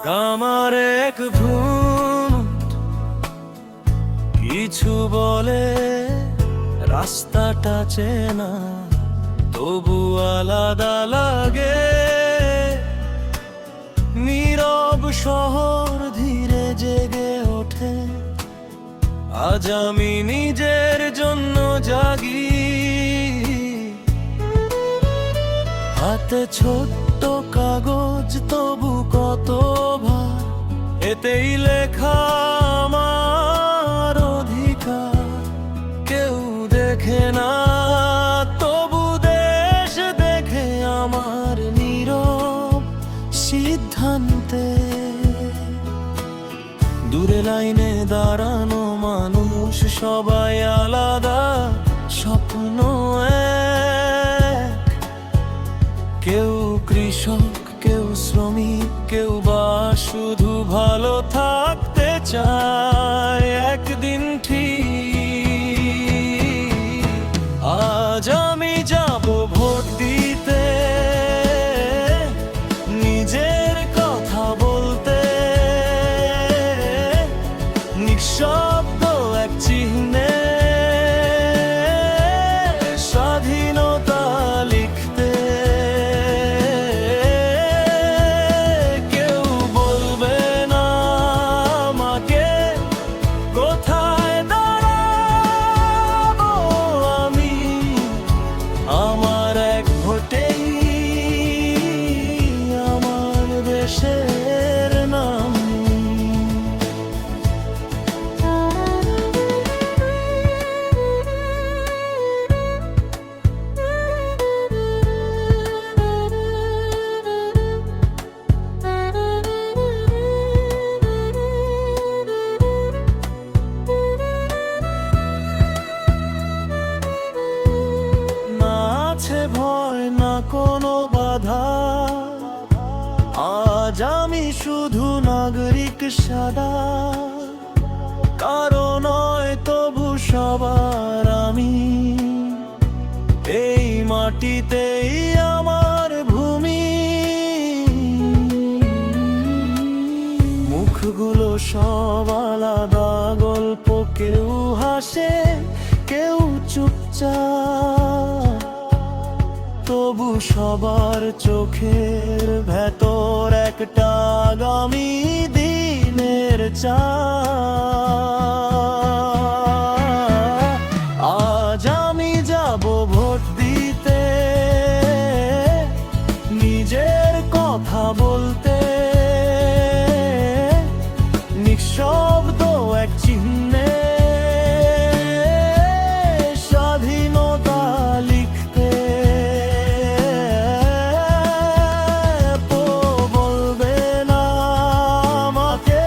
আমার এক ভ্রূণ কিছু বলে, রাস্তাটা চেনা তবু আলাদা লাগে। নীরব শহর ধীরে জেগে ওঠে, আজ আমি নিজের জন্য জাগি। হাতে ছোট্ট কাগজ তবু কত ভার, এতেই লেখা আমার অধিকার। কেউ দেখে না তবু দেশ দেখে আমার নীরব সিদ্ধান্তে। দূরে লাইনে দাঁড়ানো মানুষ সবাই আলাদা, স্বপ্ন এক। কেউ কৃষক, কেউ শ্রমিক, কেউ বা শুধু ভালো থাকতে চায় একদিন ঠিক। আজ আমি যাব ভোট দিতে, নিজের কথা বলতে। নিঃশব্দ এক চিহ্নে স্বাধীনতা লিখতে। কেউ বলবে না আমাকে কোথায় দাঁড়াবো আমি। আমার এক ভোটেই আমার দেশের নাম। ভয় না কোনো বাধা, আজ আমি শুধু নাগরিক সাদা। কারো নয় তবু সবার আমি, এই মাটিতেই আমার ভূমি। মুখগুলো সব আলাদা গল্প, কেউ হাসে কেউ চুপচাপ। তবু সবার চোখের ভেতর একটা আগামী দিনের চাঁদ। আজ আমি যাব ভোট দিতে, নিজের কথা বলতে। নিঃশব্দ এক চিহ্নে স্বাধীনতা লিখতে। বলবে না আমাকে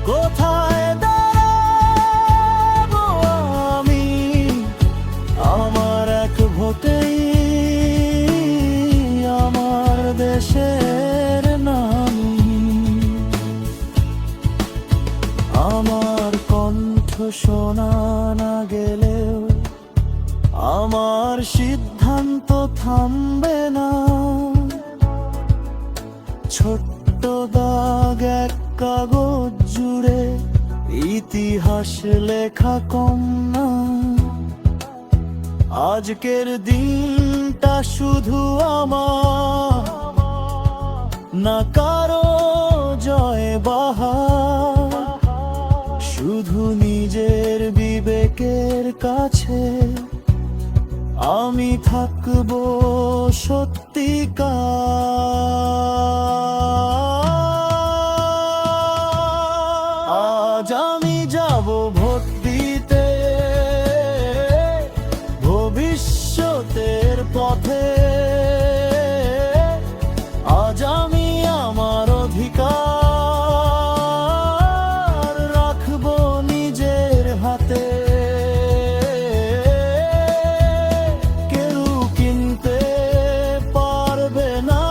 কোথায় দাঁড়াবো আমি। আমার এক ভোটেই আমার দেশের নাম। আমার কণ্ঠ শোনা না গেলেও আমার সিদ্ধান্ত থামবে না। ছোট্ট দাগ এক কাগজ জুড়ে ইতিহাস লেখা কম না। আজকের দিনটা শুধু আমার, না কারো জয় বাহার। শুধু নিজের বিবেকের কাছে আমি থাকবো সত্যিকার। আজ আমি যাব ভোট দিতে, ভবিষ্যতের পথে। আজ আমি আমার অধিকার রাখবো নিজের হাতে। কেউ কিনতে পারবে না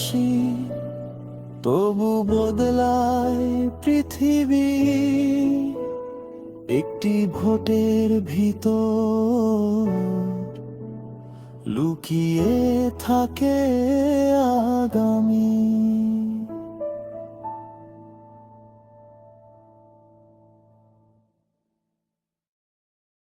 হাসি, তবু বদলায় পৃথিবী একটি ভোটের ভিতর। লুকিয়ে থাকে আগামী।